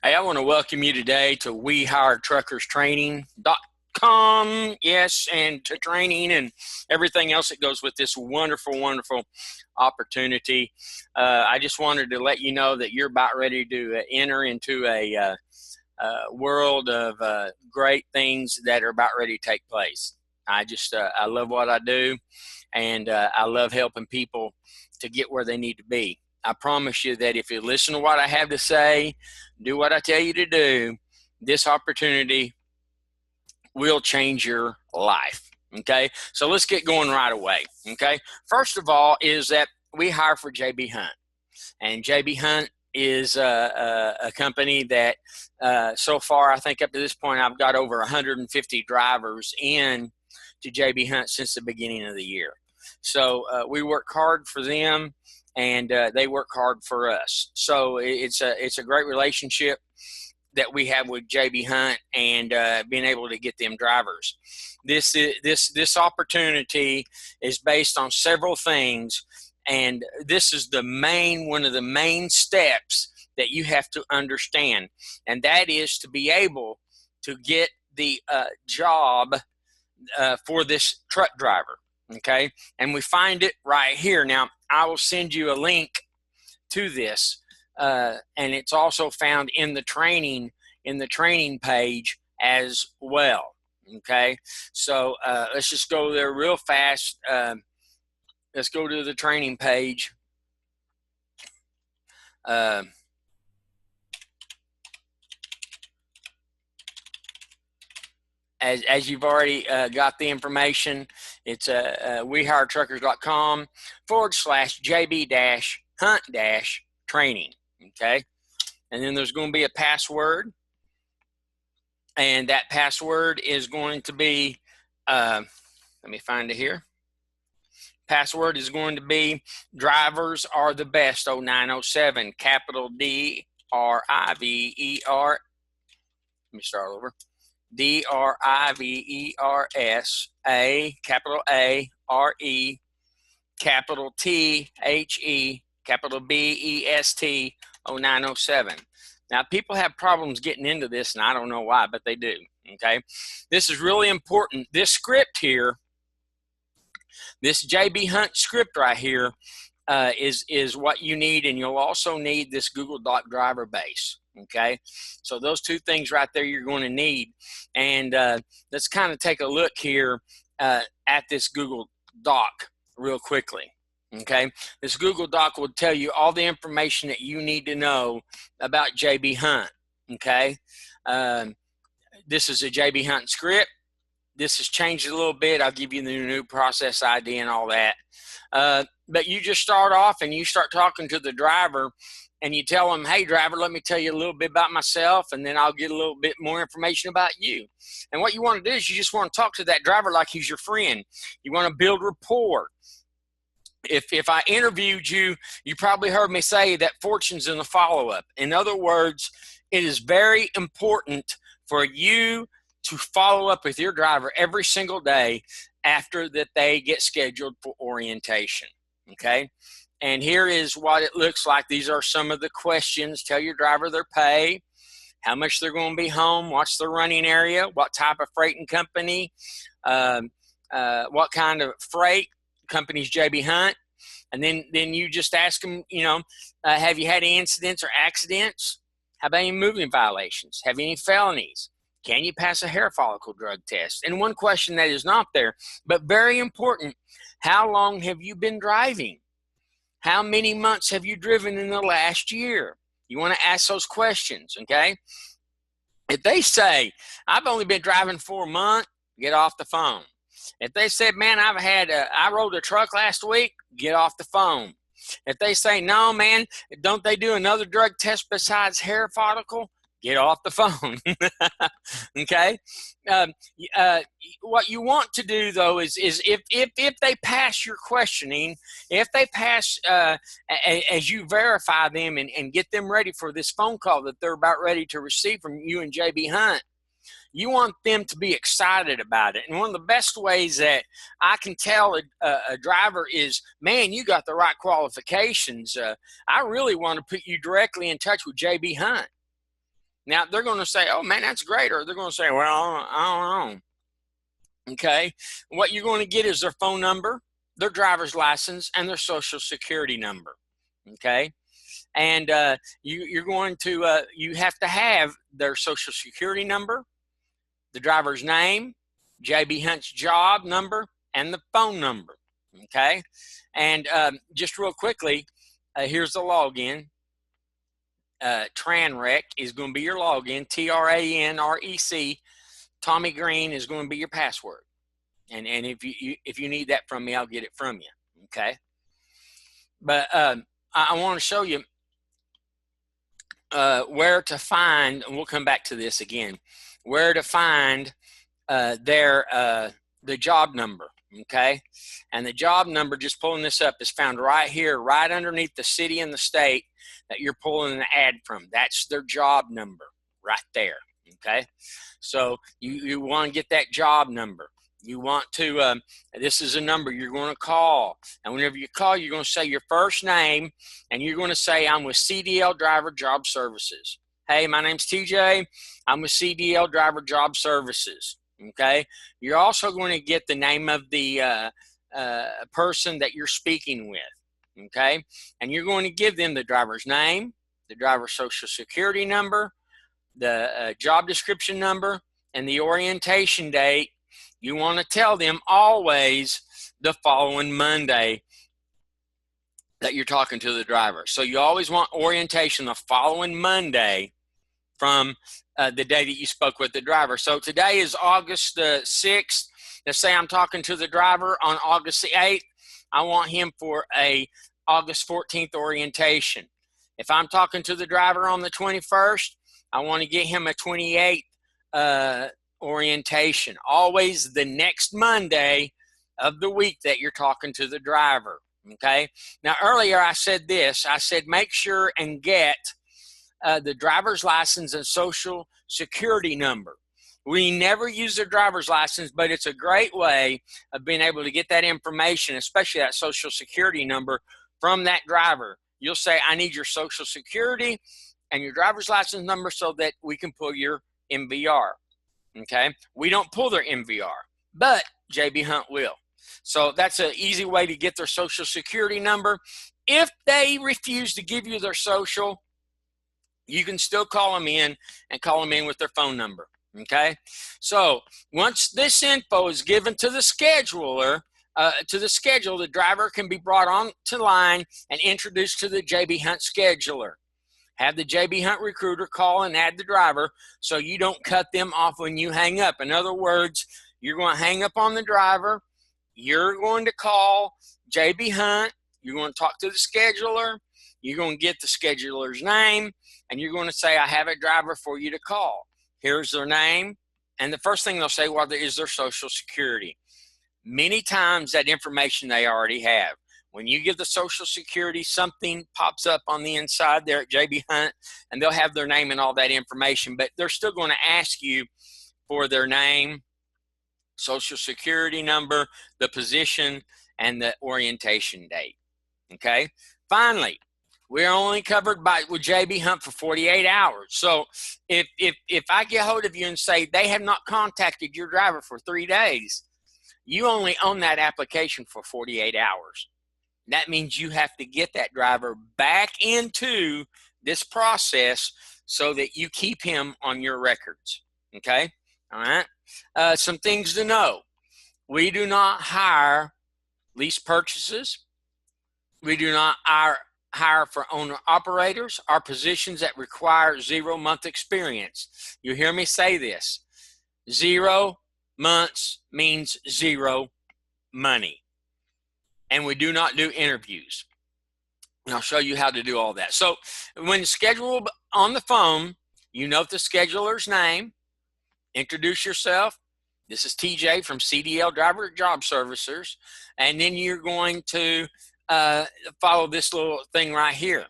Hey, I want to welcome you today to WeHireTruckersTraining.com. Yes, and to training and everything else that goes with this wonderful, wonderful opportunity. I just wanted to let you know that you're about ready to enter into a world of great things that are about ready to take place. I love what I do, and I love helping people to get where they need to be. I promise you that if you listen to what I have to say, do what I tell you to do, this opportunity will change your life. Okay, so let's get going right away. Okay, first of all is that we hire for JB Hunt, and JB Hunt is a company that so far, I think up to this point, I've got over 150 drivers in to JB Hunt since the beginning of the year. So we work hard for them, and they work hard for us. So it's a great relationship that we have with JB Hunt, and being able to get them drivers. This opportunity is based on several things, and this is one of the main steps that you have to understand, and that is to be able to get the job for this truck driver. Okay, and we find it right here. Now, I will send you a link to this, and it's also found in the training page as well. Okay, so let's just go there real fast. Let's go to the training page. As you've already got the information, it's WeHireTruckers.com/JB-Hunt-training. Okay, and then there's going to be a password, and that password is going to be, let me find it here. Password is going to be drivers are the best 0907, capital DRIVER. Let me start over. DRIVERS, capital ARE, capital THE, capital BEST 0907. Now, people have problems getting into this, and I don't know why, but they do. Okay, this is really important. This script here, this JB Hunt script right here, is what you need, and you'll also need this Google Doc driver base. Okay, so those two things right there you're going to need, and let's kind of take a look here at this Google Doc real quickly. Okay, this Google Doc will tell you all the information that you need to know about JB Hunt. Okay, this is a JB Hunt script. This has changed a little bit. I'll give you the new process ID and all that. But you just start off and you start talking to the driver, and you tell them, hey, driver, let me tell you a little bit about myself, and then I'll get a little bit more information about you. And what you want to do is you just want to talk to that driver like he's your friend. You want to build rapport. If I interviewed you, you probably heard me say that fortune's in the follow-up. In other words, it is very important for you to follow up with your driver every single day after that they get scheduled for orientation. Okay? And here is what it looks like. These are some of the questions. Tell your driver their pay, how much they're going to be home, what's the running area, what type of freight and company, what kind of freight, company's JB Hunt. And then you just ask them, have you had any incidents or accidents? How about any moving violations? Have you any felonies? Can you pass a hair follicle drug test? And one question that is not there, but very important, how long have you been driving? How many months have you driven in the last year? You want to ask those questions, okay? If they say, I've only been driving for a month, get off the phone. If they said, man, I rode a truck last week, get off the phone. If they say, no, man, don't they do another drug test besides hair follicle? Get off the phone. Okay. What you want to do though is if they pass your questioning, if they pass as you verify them and get them ready for this phone call that they're about ready to receive from you and JB Hunt, you want them to be excited about it. And one of the best ways that I can tell a driver is, man, you got the right qualifications. I really want to put you directly in touch with JB Hunt. Now, they're going to say, oh, man, that's great. Or they're going to say, well, I don't know. Okay. What you're going to get is their phone number, their driver's license, and their social security number. Okay. And you're going to, you have to have their social security number, the driver's name, J.B. Hunt's job number, and the phone number. Okay. And just real quickly, here's the login. TranRec is going to be your login. TRANREC. Tommy Green is going to be your password. And if you need that from me, I'll get it from you. Okay. But I want to show you where to find, and we'll come back to this again, where to find the job number. Okay. And the job number, just pulling this up, is found right here, right underneath the city and the state that you're pulling an ad from. That's their job number right there. Okay. So you want to get that job number. You want to, this is a number you're going to call. And whenever you call, you're going to say your first name, and you're going to say, I'm with CDL Driver Job Services. Hey, my name's TJ. I'm with CDL Driver Job Services. Okay. You're also going to get the name of the person that you're speaking with. Okay. And you're going to give them the driver's name, the driver's social security number, the job description number, and the orientation date. You want to tell them always the following Monday that you're talking to the driver. So you always want orientation the following Monday from the day that you spoke with the driver. So today is August the 6th. Let's say I'm talking to the driver on August the 8th. I want him for a August 14th orientation. If I'm talking to the driver on the 21st, I want to get him a 28th orientation. Always the next Monday of the week that you're talking to the driver. Okay. Now, earlier I said this. I said make sure and get the driver's license and social security number. We never use their driver's license, but it's a great way of being able to get that information, especially that social security number, from that driver. You'll say, I need your social security and your driver's license number so that we can pull your MVR. Okay. We don't pull their MVR, but JB Hunt will. So that's an easy way to get their social security number. If they refuse to give you their social, you can still call them in and call them in with their phone number. Okay. So once this info is given to the scheduler, the driver can be brought on to line and introduced to the JB Hunt scheduler. Have the JB Hunt recruiter call and add the driver so you don't cut them off when you hang up. In other words, you're going to hang up on the driver. You're going to call JB Hunt. You're going to talk to the scheduler. You're going to get the scheduler's name, and you're going to say, I have a driver for you to call. Here's their name. And the first thing they'll say, well, is their social security. Many times that information they already have. When you give the social security, something pops up on the inside there at JB Hunt, and they'll have their name and all that information, but they're still going to ask you for their name, social security number, the position, and the orientation date. Okay. Finally, we're only covered with JB Hunt for 48 hours. So if I get hold of you and say they have not contacted your driver for 3 days, you only own that application for 48 hours. That means you have to get that driver back into this process so that you keep him on your records. Okay. All right. Some things to know. We do not hire lease purchases. We do not hire for owner operators or positions that require 0-month experience. You hear me say this. 0 months means 0 money. And we do not do interviews. And I'll show you how to do all that. So when scheduled on the phone, you note the scheduler's name, introduce yourself. This is TJ from CDL Driver Job Services. And then you're going to follow this little thing right here.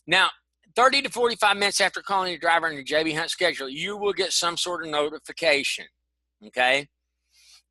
Now, 30 to 45 minutes after calling your driver on your JB Hunt schedule, you will get some sort of notification. Okay?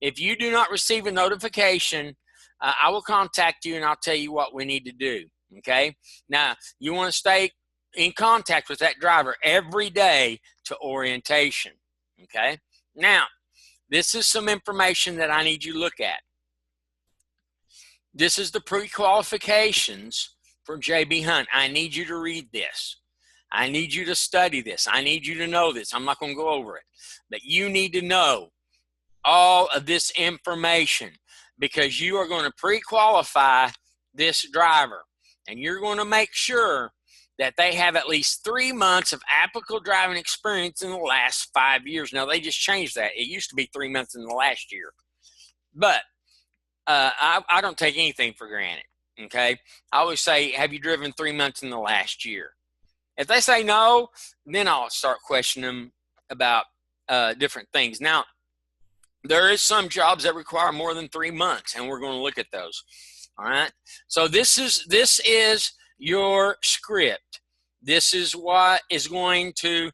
If you do not receive a notification, I will contact you and I'll tell you what we need to do. Okay. Now you want to stay in contact with that driver every day to orientation. Okay, now this is some information that I need you to look at. This is the pre-qualifications for JB Hunt. I need you to read this. I need you to study this. I need you to know this. I'm not going to go over it, but you need to know all of this information because you are going to pre-qualify this driver, and you're going to make sure that they have at least 3 months of applicable driving experience in the last 5 years. Now, they just changed that. It used to be 3 months in the last year, but I don't take anything for granted, okay? I always say, have you driven 3 months in the last year? If they say no, then I'll start questioning them about different things. Now, there is some jobs that require more than 3 months, and we're going to look at those. All right. So this is your script. This is what is going to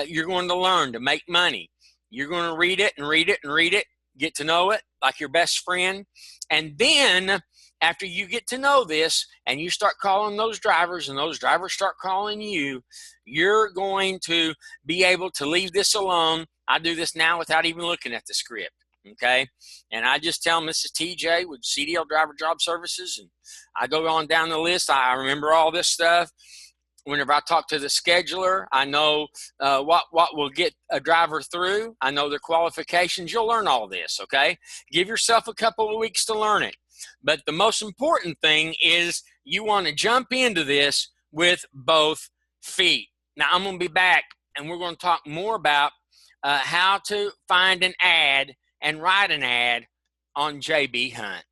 you're going to learn to make money. You're going to read it and read it and read it, get to know it like your best friend, and then after you get to know this and you start calling those drivers and those drivers start calling you, you're going to be able to leave this alone. I do this now without even looking at the script, okay? And I just tell them this is TJ with CDL Driver Job Services, and I go on down the list. I remember all this stuff. Whenever I talk to the scheduler, I know what will get a driver through. I know their qualifications. You'll learn all this, okay? Give yourself a couple of weeks to learn it. But the most important thing is you want to jump into this with both feet. Now, I'm going to be back, and we're going to talk more about how to find an ad and write an ad on JB Hunt.